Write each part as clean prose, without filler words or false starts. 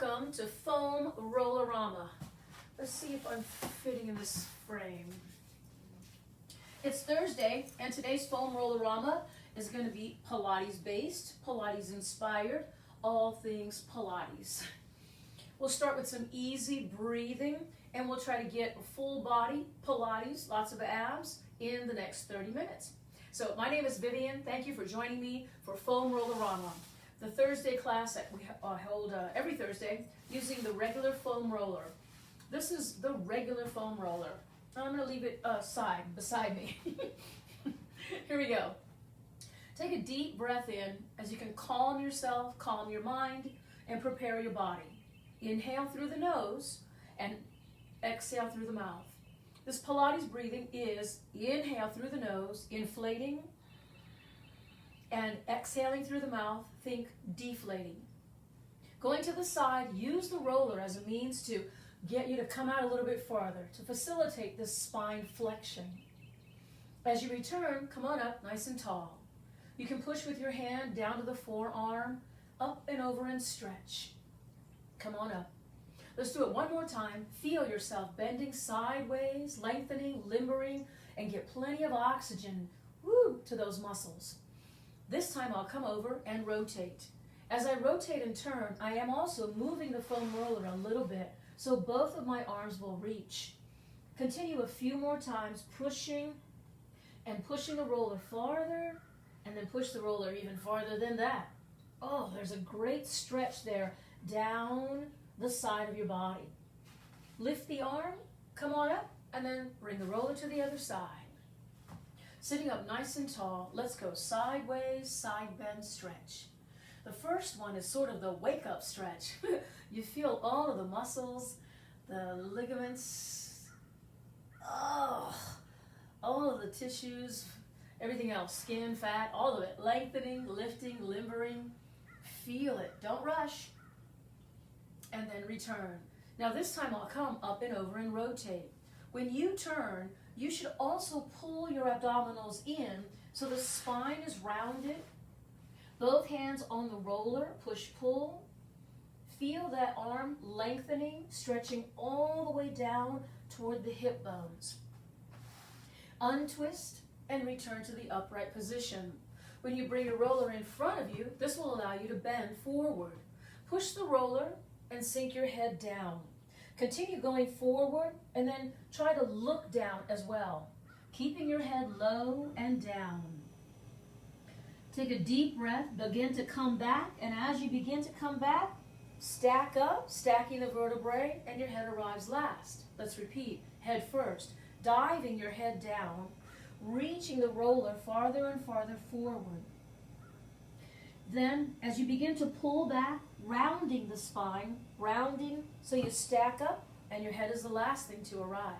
Welcome to Foam Rollerama. Let's see if I'm fitting in this frame. It's Thursday, and today's Foam Rollerama is going to be Pilates based, Pilates inspired, all things Pilates. We'll start with some easy breathing, and we'll try to get full body Pilates, lots of abs, in the next 30 minutes. So my name is Vivian. Thank you for joining me for Foam Rollerama, the Thursday class that we hold every Thursday using the regular foam roller. This is the regular foam roller. I'm going to leave it beside me. Here we go. Take a deep breath in as you can calm yourself, calm your mind, and prepare your body. Inhale through the nose and exhale through the mouth. This Pilates breathing is inhale through the nose, inflating, and exhaling through the mouth, think deflating. Going to the side, use the roller as a means to get you to come out a little bit farther, to facilitate this spine flexion. As you return, come on up nice and tall. You can push with your hand down to the forearm, up and over and stretch. Come on up. Let's do it one more time. Feel yourself bending sideways, lengthening, limbering, and get plenty of oxygen to those muscles. This time I'll come over and rotate. As I rotate and turn, I am also moving the foam roller a little bit so both of my arms will reach. Continue a few more times, pushing the roller farther, and then push the roller even farther than that. Oh, there's a great stretch there down the side of your body. Lift the arm, come on up, and then bring the roller to the other side. Sitting up nice and tall, let's go sideways, side bend stretch. The first one is sort of the wake up stretch. You feel all of the muscles, the ligaments, all of the tissues, everything else, skin, fat, all of it, lengthening, lifting, limbering. Feel it, don't rush. And then return. Now this time I'll come up and over and rotate. When you turn, you should also pull your abdominals in so the spine is rounded. Both hands on the roller, push, pull. Feel that arm lengthening, stretching all the way down toward the hip bones. Untwist and return to the upright position. When you bring your roller in front of you, this will allow you to bend forward. Push the roller and sink your head down. Continue going forward and then try to look down as well, keeping your head low and down. Take a deep breath, begin to come back, and as you begin to come back, stack up, stacking the vertebrae, and your head arrives last. Let's repeat, head first, diving your head down, reaching the roller farther and farther forward. Then, as you begin to pull back, rounding the spine, rounding so you stack up and your head is the last thing to arrive.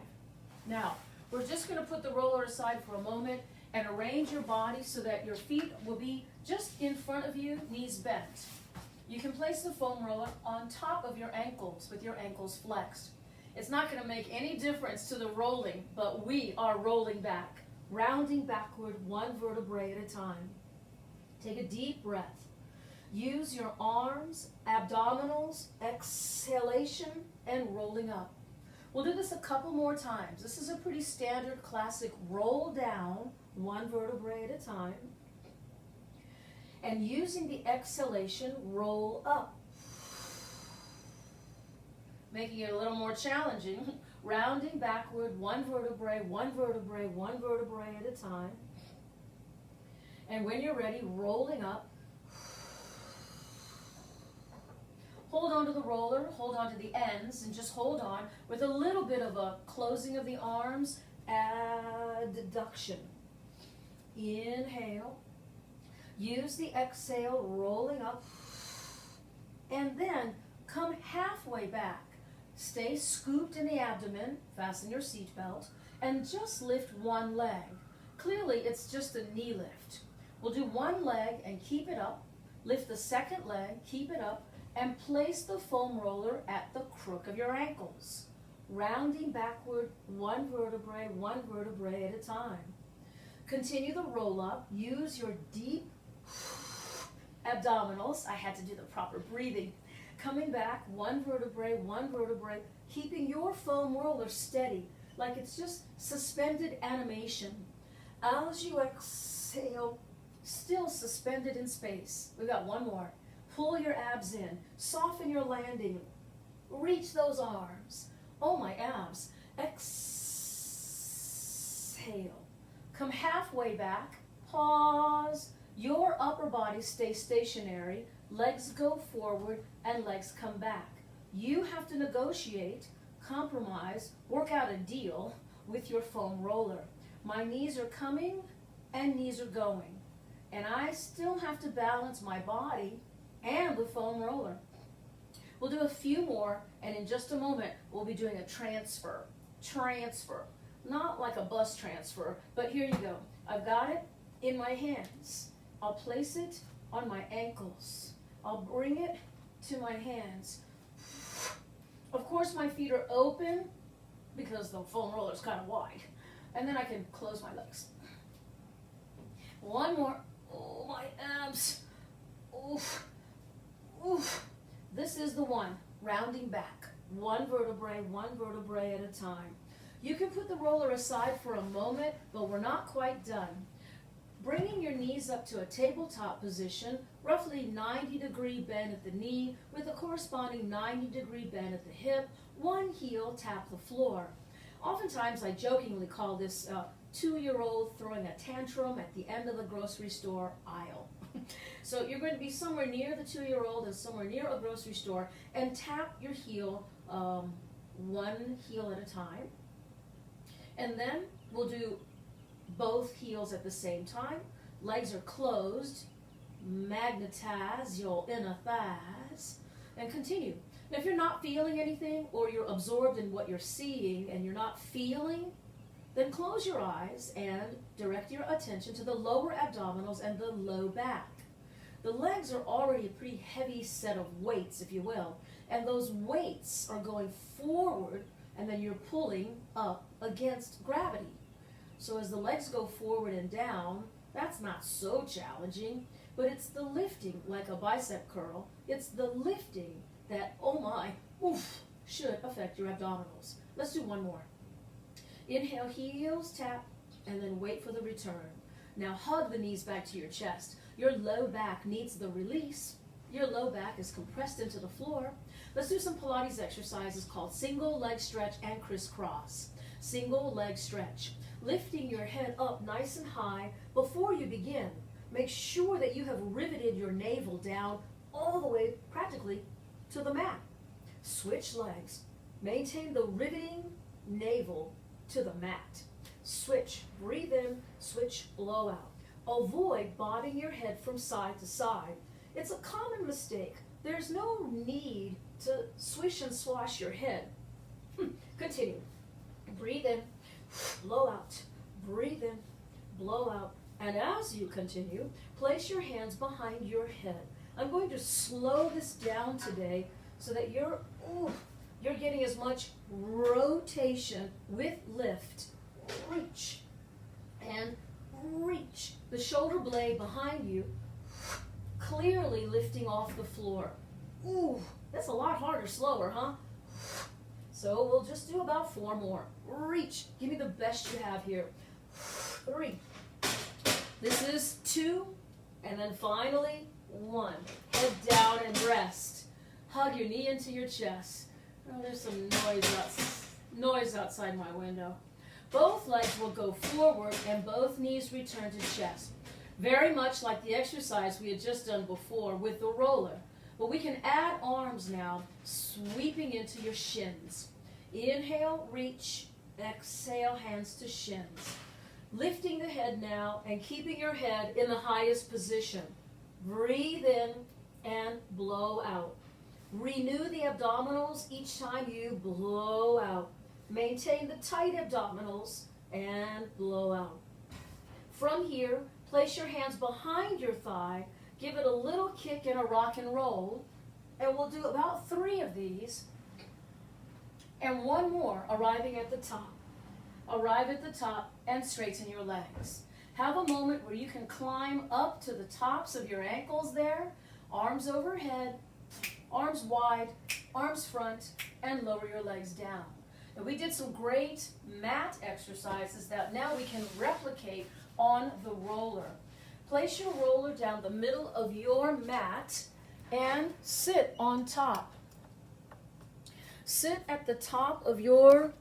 Now, we're just going to put the roller aside for a moment and arrange your body so that your feet will be just in front of you, knees bent. You can place the foam roller on top of your ankles with your ankles flexed. It's not going to make any difference to the rolling, but we are rolling back, rounding backward one vertebrae at a time. Take a deep breath. Use your arms, abdominals, exhalation, and rolling up. We'll do this a couple more times. This is a pretty standard classic roll down, one vertebrae at a time. And using the exhalation, roll up. Making it a little more challenging, rounding backward, one vertebrae, one vertebrae, one vertebrae at a time. And when you're ready, rolling up. Hold on to the roller, hold on to the ends, and just hold on with a little bit of a closing of the arms, adduction. Inhale. Use the exhale, rolling up. And then come halfway back. Stay scooped in the abdomen, fasten your seatbelt, and just lift one leg. Clearly, it's just a knee lift. We'll do one leg and keep it up. Lift the second leg, keep it up, and place the foam roller at the crook of your ankles, rounding backward one vertebrae at a time. Continue the roll up. Use your deep abdominals. I had to do the proper breathing. Coming back, one vertebrae, keeping your foam roller steady, like it's just suspended animation. As you exhale, still suspended in space. We've got one more. Pull your abs in, soften your landing, reach those arms. Oh, my abs. Exhale. Come halfway back, pause. Your upper body stays stationary, legs go forward, and legs come back. You have to negotiate, compromise, work out a deal with your foam roller. My knees are coming and knees are going. And I still have to balance my body and the foam roller. We'll do a few more, and in just a moment, we'll be doing a transfer. Transfer. Not like a bus transfer, but here you go. I've got it in my hands. I'll place it on my ankles. I'll bring it to my hands. Of course, my feet are open because the foam roller is kind of wide. And then I can close my legs. One more. Oh, my abs. Oof. Oof. This is the one, rounding back. One vertebrae at a time. You can put the roller aside for a moment, but we're not quite done. Bringing your knees up to a tabletop position, roughly 90-degree bend at the knee with a corresponding 90-degree bend at the hip. One heel tap the floor. Oftentimes I jokingly call this a 2-year-old throwing a tantrum at the end of the grocery store aisle. So you're going to be somewhere near the 2-year-old and somewhere near a grocery store and tap your heel, one heel at a time. And then we'll do both heels at the same time. Legs are closed. Magnetize your inner thighs. And continue. Now, if you're not feeling anything or you're absorbed in what you're seeing and you're not feeling, then close your eyes and direct your attention to the lower abdominals and the low back. The legs are already a pretty heavy set of weights, if you will, and those weights are going forward and then you're pulling up against gravity. So as the legs go forward and down, that's not so challenging, but it's the lifting, like a bicep curl, it's the lifting that, oh my, oof, should affect your abdominals. Let's do one more. Inhale, heels tap, and then wait for the return. Now hug the knees back to your chest. Your low back needs the release. Your low back is compressed into the floor. Let's do some Pilates exercises called single leg stretch and crisscross. Single leg stretch. Lifting your head up nice and high before you begin. Make sure that you have riveted your navel down all the way practically to the mat. Switch legs. Maintain the riveting navel to the mat. Switch, breathe in, switch, blow out. Avoid bobbing your head from side to side. It's a common mistake. There's no need to swish and swash your head. Continue. Breathe in, blow out. Breathe in, blow out. And as you continue, place your hands behind your head. I'm going to slow this down today so that you're getting as much rotation with lift. Reach and reach. The shoulder blade behind you clearly lifting off the floor. Ooh, that's a lot harder, slower, huh? So we'll just do about 4 more. Reach. Give me the best you have here. 3. This is 2. And then finally, 1. Head down and rest. Hug your knee into your chest. Oh, there's some noise outside my window. Both legs will go forward and both knees return to chest. Very much like the exercise we had just done before with the roller. But we can add arms now, sweeping into your shins. Inhale, reach. Exhale, hands to shins. Lifting the head now and keeping your head in the highest position. Breathe in and blow out. Renew the abdominals each time you blow out. Maintain the tight abdominals and blow out. From here, place your hands behind your thigh, give it a little kick and a rock and roll, and we'll do about 3 of these, and 1 more arriving at the top. Arrive at the top and straighten your legs. Have a moment where you can climb up to the tops of your ankles there, arms overhead, Arms wide, arms front, and lower your legs down. And we did some great mat exercises that now we can replicate on the roller. Place your roller down the middle of your mat and sit on top. Sit at the top of your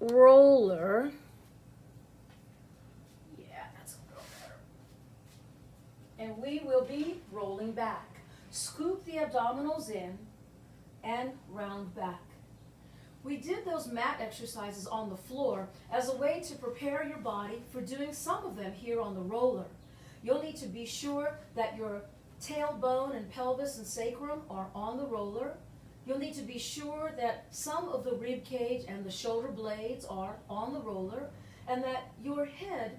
roller. Yeah, that's a little better. And we will be rolling back. Scoop the abdominals in and round back. We did those mat exercises on the floor as a way to prepare your body for doing some of them here on the roller. You'll need to be sure that your tailbone and pelvis and sacrum are on the roller. You'll need to be sure that some of the rib cage and the shoulder blades are on the roller, and that your head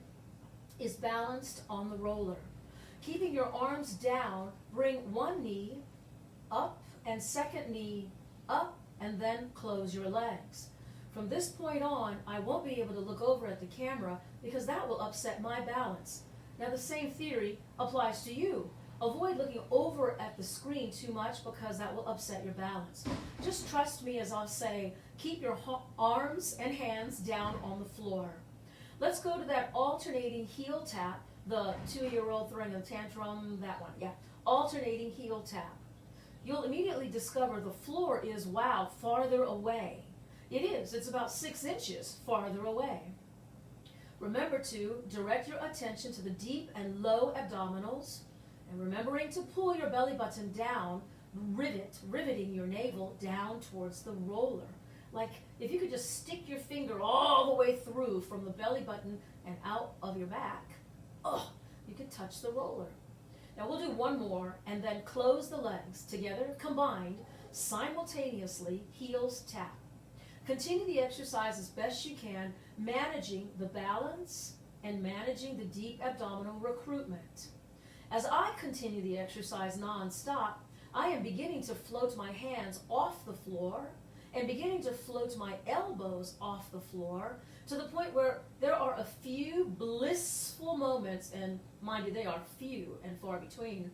is balanced on the roller. Keeping your arms down, bring one knee up and second knee up, and then close your legs. From this point on, I won't be able to look over at the camera because that will upset my balance. Now the same theory applies to you. Avoid looking over at the screen too much because that will upset your balance. Just trust me as I'll say, keep your arms and hands down on the floor. Let's go to that alternating heel tap, the 2-year-old throwing a tantrum, that one, yeah. Alternating heel tap. You'll immediately discover the floor is, wow, farther away. It is, it's about 6 inches farther away. Remember to direct your attention to the deep and low abdominals, and remembering to pull your belly button down, riveting your navel down towards the roller. Like if you could just stick your finger all the way through from the belly button and out of your back, oh, you can touch the roller. Now we'll do one more and then close the legs together, combined, simultaneously, heels tap. Continue the exercise as best you can, managing the balance and managing the deep abdominal recruitment. As I continue the exercise non-stop, I am beginning to float my hands off the floor and beginning to float my elbows off the floor to the point where there are a few blissful moments, and mind you, they are few and far between,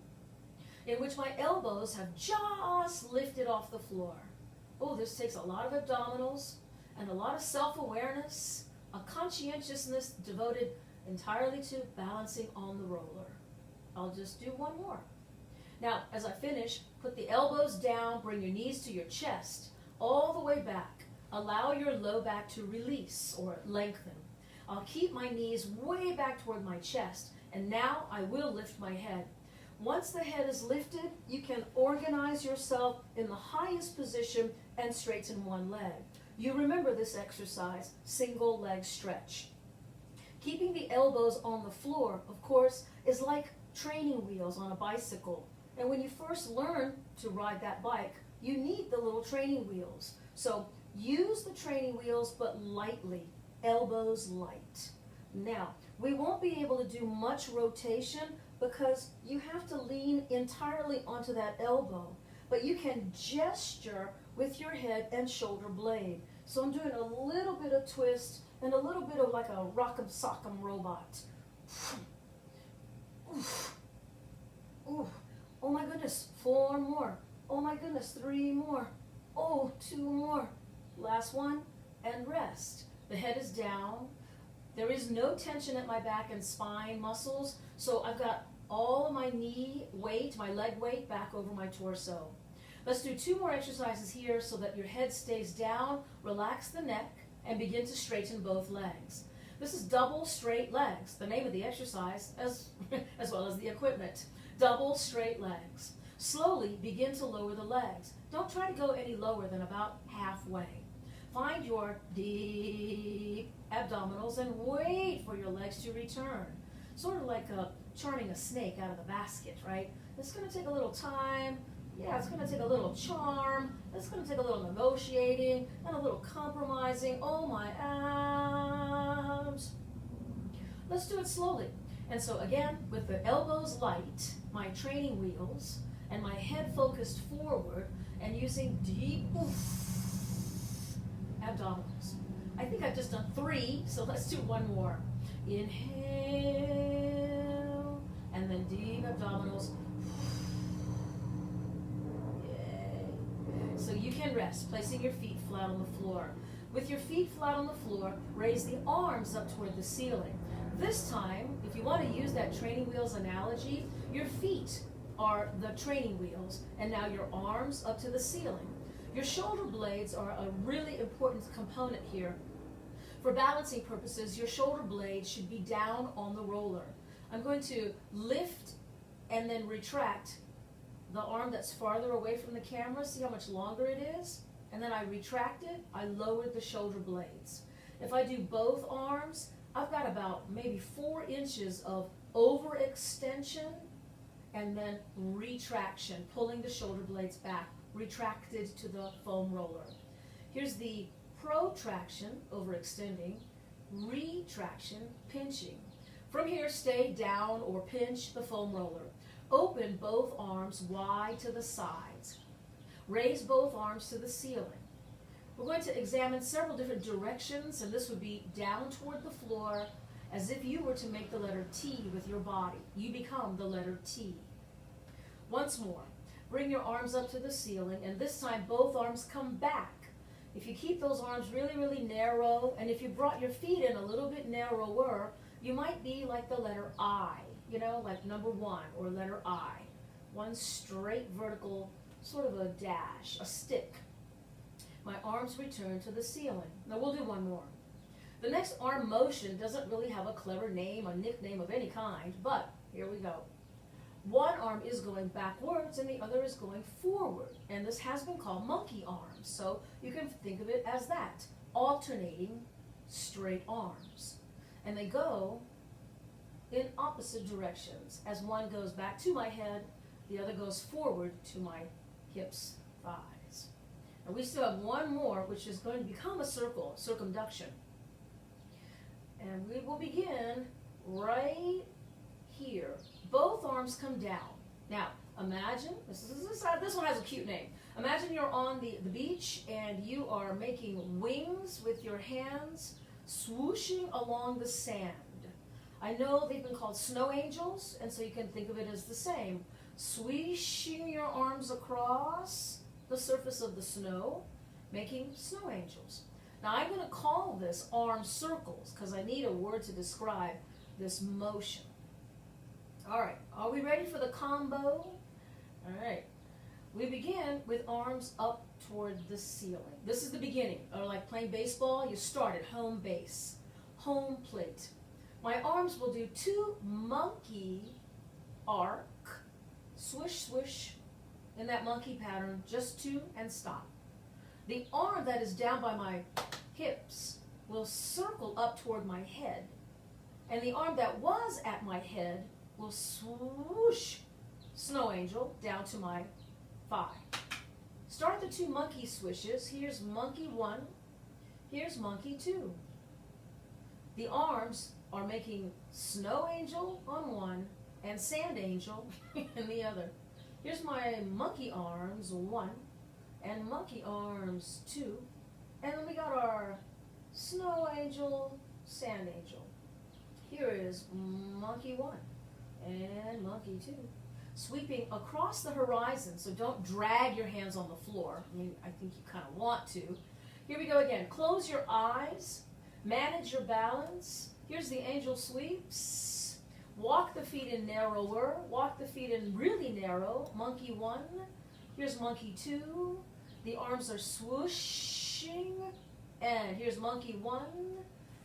in which my elbows have just lifted off the floor. Oh, this takes a lot of abdominals and a lot of self-awareness, a conscientiousness devoted entirely to balancing on the roller. I'll just do one more. Now, as I finish, put the elbows down, bring your knees to your chest, all the way back. Allow your low back to release or lengthen. I'll keep my knees way back toward my chest, and now I will lift my head. Once the head is lifted, you can organize yourself in the highest position and straighten one leg. You remember this exercise, single leg stretch. Keeping the elbows on the floor, of course, is like training wheels on a bicycle. And when you first learn to ride that bike, you need the little training wheels. So use the training wheels, but lightly, elbows light. Now, we won't be able to do much rotation because you have to lean entirely onto that elbow, but you can gesture with your head and shoulder blade. So I'm doing a little bit of twist and a little bit of like a rock'em sock'em robot. Oof. Ooh. Oh my goodness, 4 more. Oh my goodness, 3 more. Oh, 2 more. Last one, and rest. The head is down. There is no tension at my back and spine muscles, so I've got all of my knee weight, my leg weight, back over my torso. Let's do 2 more exercises here so that your head stays down, relax the neck, and begin to straighten both legs. This is double straight legs, the name of the exercise, as well as the equipment. Double straight legs. Slowly begin to lower the legs. Don't try to go any lower than about halfway. Find your deep abdominals and wait for your legs to return. Sort of like charming a snake out of the basket, right? It's going to take a little time. Yeah, it's going to take a little charm. It's going to take a little negotiating and a little compromising. Oh, my abs. Let's do it slowly. And so again, with the elbows light, my training wheels, and my head focused forward, and using deep abdominals. I think I've just done 3, so let's do 1 more. Inhale, and then deep abdominals. Yeah. So you can rest, placing your feet flat on the floor. With your feet flat on the floor, raise the arms up toward the ceiling. This time, if you want to use that training wheels analogy, your feet are the training wheels, and now your arms up to the ceiling. Your shoulder blades are a really important component here. For balancing purposes, your shoulder blades should be down on the roller. I'm going to lift and then retract the arm that's farther away from the camera. See how much longer it is? And then I retract it, I lowered the shoulder blades. If I do both arms, I've got about maybe 4 inches of overextension and then retraction, pulling the shoulder blades back, retracted to the foam roller. Here's the protraction, overextending, retraction, pinching. From here, stay down or pinch the foam roller. Open both arms wide to the sides. Raise both arms to the ceiling. We're going to examine several different directions, and this would be down toward the floor, as if you were to make the letter T with your body. You become the letter T. Once more, bring your arms up to the ceiling, and this time both arms come back. If you keep those arms really, really narrow, and if you brought your feet in a little bit narrower, you might be like the letter I, you know, like number 1 or letter I. One straight vertical, sort of a dash, a stick. My arms return to the ceiling. Now we'll do one more. The next arm motion doesn't really have a clever name, a nickname of any kind, but here we go. One arm is going backwards and the other is going forward, and this has been called monkey arms, so you can think of it as that, alternating straight arms. And they go in opposite directions. As one goes back to my head, the other goes forward to my hips, thighs. And we still have one more, which is going to become a circle, circumduction. And we will begin right here. Both arms come down. Now, imagine, this one has a cute name. Imagine you're on the beach and you are making wings with your hands, swooshing along the sand. I know they've been called snow angels, and so you can think of it as the same. Swishing your arms across the surface of the snow, making snow angels. Now I'm going to call this arm circles because I need a word to describe this motion. All right, are we ready for the combo? All right, we begin with arms up toward the ceiling. This is the beginning, or like playing baseball, you start at home base, home plate. My arms will do 2 monkey arc, swish, swish, in that monkey pattern, just 2 and stop. The arm that is down by my hips will circle up toward my head, and the arm that was at my head will swoosh, snow angel, down to my thigh. Start the 2 monkey swishes. Here's monkey 1, here's monkey 2. The arms are making snow angel on one and sand angel in the other. Here's my monkey arms 1 and monkey arms 2. And then we got our snow angel, sand angel. Here is monkey 1 and monkey 2. Sweeping across the horizon, so don't drag your hands on the floor. I mean, I think you kind of want to. Here we go again. Close your eyes. Manage your balance. Here's the angel sweeps. Walk the feet in narrower. Walk the feet in really narrow. Monkey 1. Here's monkey 2. The arms are swooshing. And here's monkey 1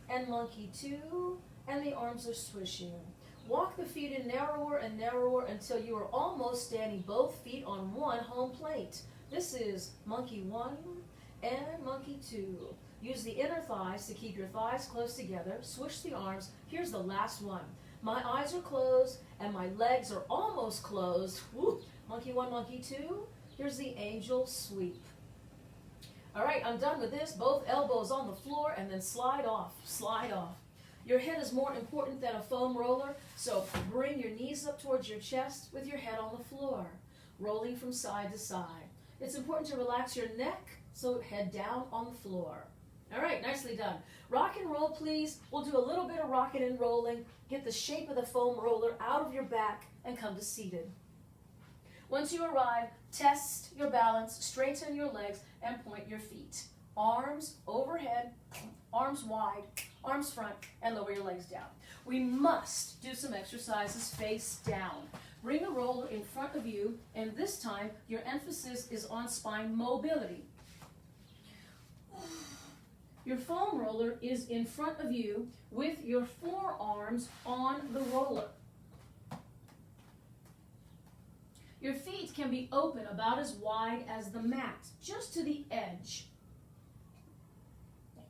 and monkey 2. And the arms are swishing. Walk the feet in narrower and narrower until you are almost standing both feet on one home plate. This is monkey 1 and monkey 2. Use the inner thighs to keep your thighs close together. Swish the arms. Here's the last one. My eyes are closed and my legs are almost closed. Woo. Monkey 1, monkey 2. Here's the angel sweep. All right, I'm done with this. Both elbows on the floor and then slide off, slide off. Your head is more important than a foam roller, so bring your knees up towards your chest with your head on the floor, rolling from side to side. It's important to relax your neck, so head down on the floor. All right, nicely done. Rock and roll, please. We'll do a little bit of rocking and rolling. Get the shape of the foam roller out of your back and come to seated. Once you arrive, test your balance, straighten your legs, and point your feet. Arms overhead, arms wide, arms front, and lower your legs down. We must do some exercises face down. Bring the roller in front of you, and this time your emphasis is on spine mobility. Your foam roller is in front of you with your forearms on the roller. Your feet can be open about as wide as the mat, just to the edge.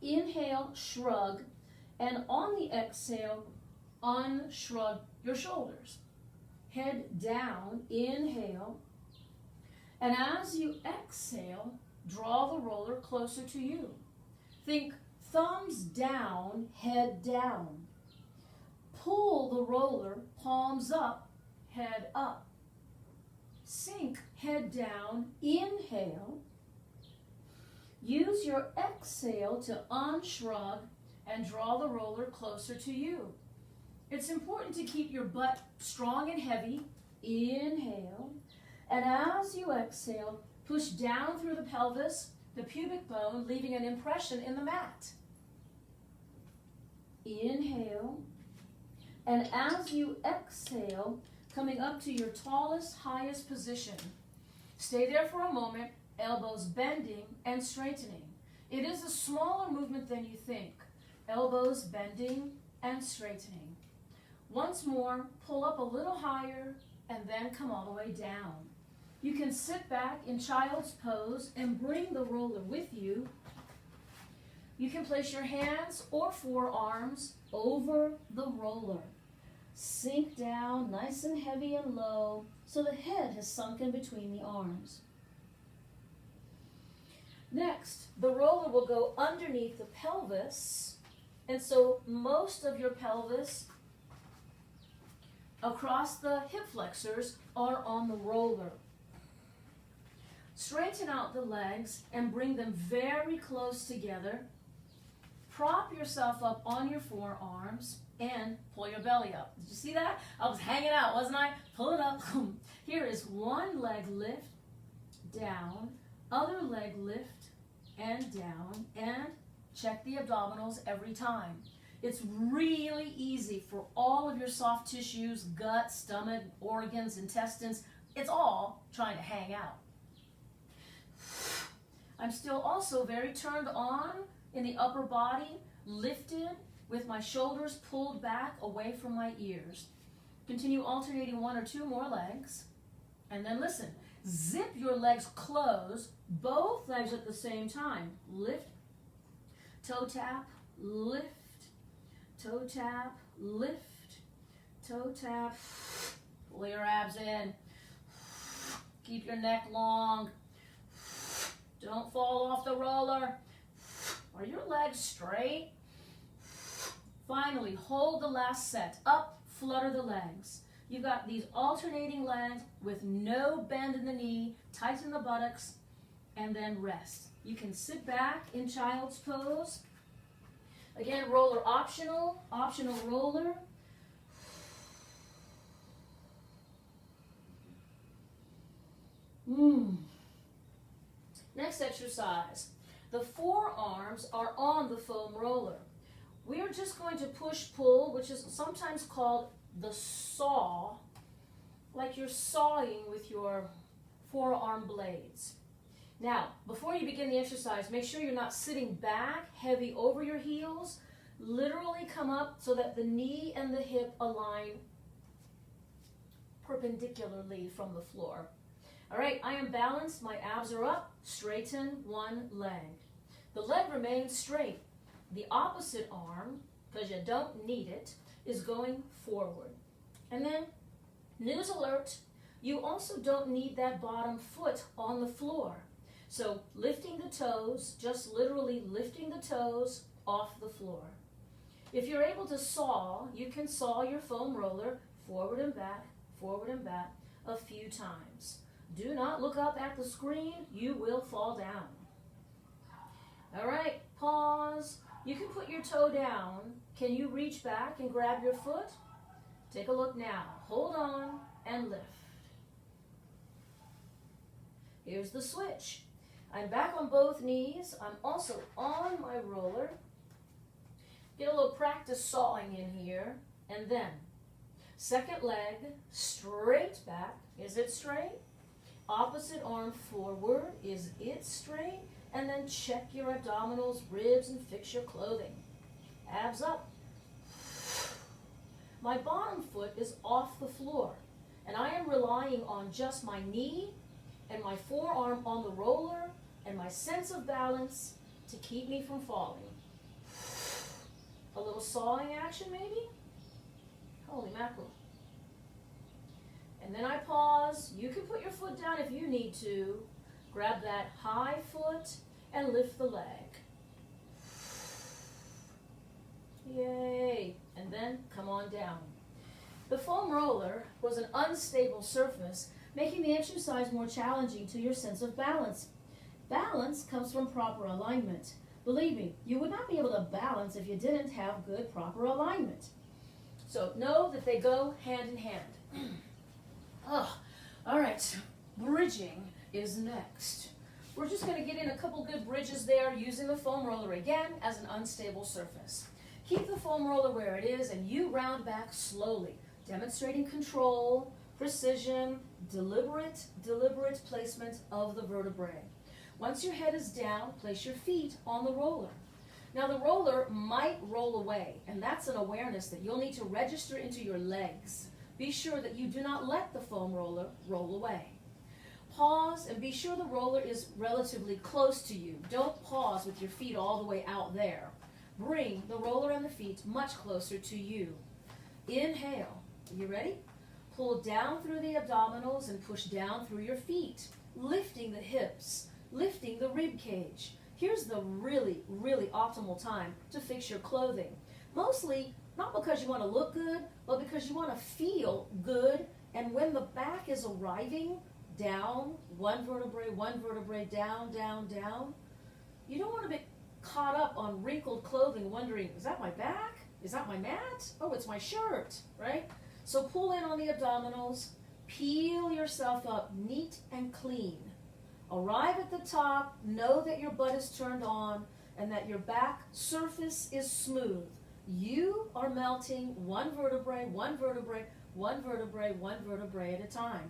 Inhale, shrug, and on the exhale, unshrug your shoulders. Head down, inhale, and as you exhale, draw the roller closer to you. Think thumbs down, head down. Pull the roller, palms up, head up. Sink, head down, inhale. Use your exhale to unshrug and draw the roller closer to you. It's important to keep your butt strong and heavy. Inhale. And as you exhale, push down through the pelvis, the pubic bone, leaving an impression in the mat. Inhale. And as you exhale, coming up to your tallest, highest position. Stay there for a moment, elbows bending and straightening. It is a smaller movement than you think. Elbows bending and straightening. Once more, pull up a little higher and then come all the way down. You can sit back in child's pose and bring the roller with you. You can place your hands or forearms over the roller. Sink down nice and heavy and low so the head has sunk in between the arms. Next, the roller will go underneath the pelvis, and so most of your pelvis across the hip flexors are on the roller. Straighten out the legs and bring them very close together. Prop yourself up on your forearms and pull your belly up. Did you see that? I was hanging out, wasn't I? Pull it up. Here is one leg lift, down, other leg lift, and down, and check the abdominals every time. It's really easy for all of your soft tissues, gut, stomach, organs, intestines. It's all trying to hang out. I'm still also very turned on in the upper body, lifted with my shoulders pulled back away from my ears. Continue alternating one or two more legs. And then listen, zip your legs closed, both legs at the same time. Lift, toe tap, lift, toe tap, lift, toe tap. Pull your abs in. Keep your neck long. Don't fall off the roller. Are your legs straight? Finally, hold the last set. Up, flutter the legs. You've got these alternating legs with no bend in the knee. Tighten the buttocks, and then rest. You can sit back in child's pose. Again, roller optional roller. Next exercise. The forearms are on the foam roller. We are just going to push-pull, which is sometimes called the saw, like you're sawing with your forearm blades. Now, before you begin the exercise, make sure you're not sitting back, heavy over your heels. Literally come up so that the knee and the hip align perpendicularly from the floor. All right, I am balanced, my abs are up, straighten one leg. The leg remains straight. The opposite arm, because you don't need it, is going forward. And then, news alert, you also don't need that bottom foot on the floor. So lifting the toes, just literally lifting the toes off the floor. If you're able to saw, you can saw your foam roller forward and back a few times. Do not look up at the screen, you will fall down. All right, pause. You can put your toe down. Can you reach back and grab your foot? Take a look now. Hold on and lift. Here's the switch. I'm back on both knees. I'm also on my roller. Get a little practice sawing in here. And then, second leg, straight back. Is it straight? Opposite arm forward. Is it straight? And then check your abdominals, ribs, and fix your clothing. Abs up. My bottom foot is off the floor, and I am relying on just my knee and my forearm on the roller and my sense of balance to keep me from falling. A little sawing action maybe? Holy mackerel. And then I pause. You can put your foot down if you need to. Grab that high foot and lift the leg. Yay. And then come on down. The foam roller was an unstable surface, making the exercise more challenging to your sense of balance. Balance comes from proper alignment. Believe me, you would not be able to balance if you didn't have good proper alignment. So know that they go hand in hand. Oh, all right, bridging is next. We're just going to get in a couple good bridges there using the foam roller again as an unstable surface. Keep the foam roller where it is and you round back slowly, demonstrating control, precision, deliberate placement of the vertebrae. Once your head is down, place your feet on the roller. Now the roller might roll away, and that's an awareness that you'll need to register into your legs. Be sure that you do not let the foam roller roll away. Pause and be sure the roller is relatively close to you. Don't pause with your feet all the way out there. Bring the roller and the feet much closer to you. Inhale. Are you ready? Pull down through the abdominals and push down through your feet, lifting the hips, lifting the rib cage. Here's the really optimal time to fix your clothing. Mostly, not because you want to look good, but because you want to feel good. And when the back is arriving, down, one vertebrae, down, down, down, you don't want to be caught up on wrinkled clothing wondering, is that my back? Is that my mat? Oh, it's my shirt, right? So pull in on the abdominals, peel yourself up neat and clean. Arrive at the top, know that your butt is turned on and that your back surface is smooth. You are melting one vertebrae at a time.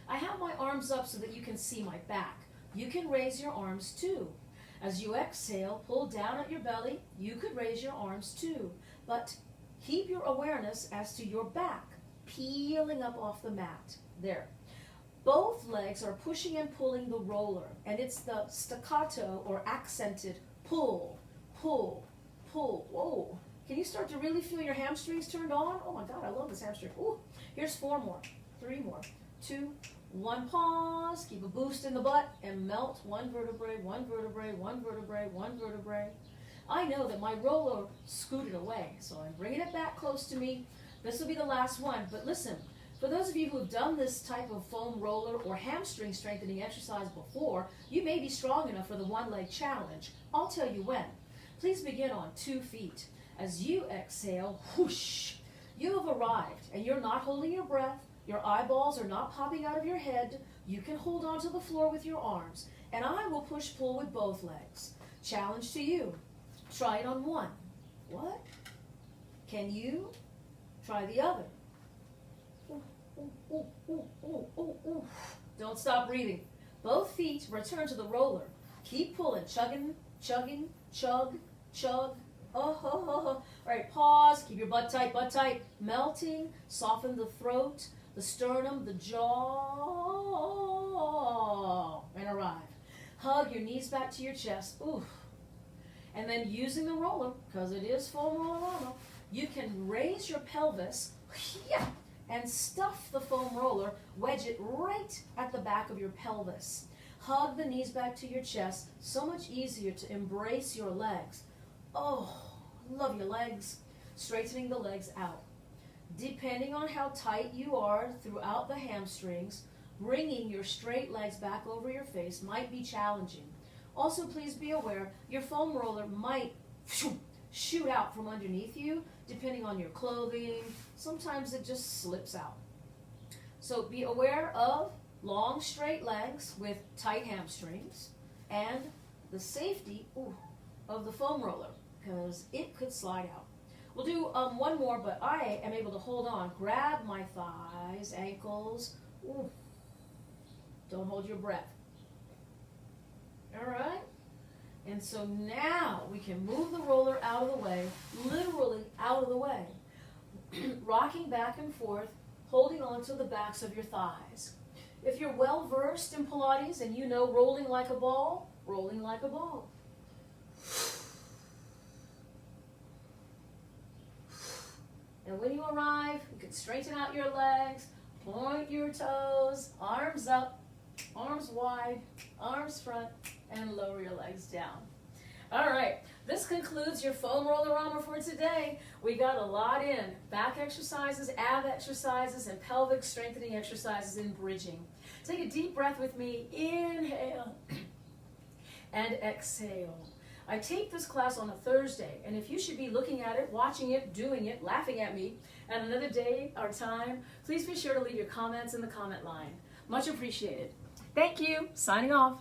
I have my arms up so that you can see my back. You can raise your arms too. As you exhale, pull down at your belly. You could raise your arms too, but keep your awareness as to your back, peeling up off the mat. There. Both legs are pushing and pulling the roller, and it's the staccato or accented pull, pull, pull. Whoa. Can you start to really feel your hamstrings turned on? Oh my God, I love this hamstring. Ooh. Here's 4 more, 3 more, 2, 1, pause. Keep a boost in the butt and melt one vertebrae. I know that my roller scooted away, so I'm bringing it back close to me. This will be the last one, but listen, for those of you who have done this type of foam roller or hamstring strengthening exercise before, you may be strong enough for the one-leg challenge. I'll tell you when. Please begin on 2 feet. As you exhale, whoosh, you have arrived, and you're not holding your breath. Your eyeballs are not popping out of your head. You can hold onto the floor with your arms, and I will push-pull with both legs. Challenge to you. Try it on 1. What? Can you? Try the other. Don't stop breathing. Both feet return to the roller. Keep pulling, chugging, chug, chug. Oh, ho, ho, ho. All right, pause. Keep your butt tight. Melting. Soften the throat, the sternum, the jaw, and arrive. Hug your knees back to your chest. Ooh. And then using the roller, because it is foam rollerama, you can raise your pelvis and stuff the foam roller, wedge it right at the back of your pelvis. Hug the knees back to your chest. So much easier to embrace your legs. Oh, love your legs. Straightening the legs out. Depending on how tight you are throughout the hamstrings, bringing your straight legs back over your face might be challenging. Also, please be aware, your foam roller might shoot out from underneath you, depending on your clothing. Sometimes it just slips out. So be aware of long straight legs with tight hamstrings, and the safety of the foam roller, because it could slide out. We'll do one more, but I am able to hold on, grab my thighs, ankles. Ooh. Don't hold your breath. All right? And so now we can move the roller out of the way, literally out of the way, rocking back and forth, holding on to the backs of your thighs. If you're well versed in Pilates and you know rolling like a ball, rolling like a ball. And when you arrive, you can straighten out your legs, point your toes, arms up, arms wide, arms front, and lower your legs down. All right, this concludes your foam Rollerama for today. We got a lot in. Back exercises, ab exercises, and pelvic strengthening exercises in bridging. Take a deep breath with me. Inhale and exhale. I take this class on a Thursday, and if you should be looking at it, watching it, doing it, laughing at me at another day or time, please be sure to leave your comments in the comment line. Much appreciated. Thank you. Signing off.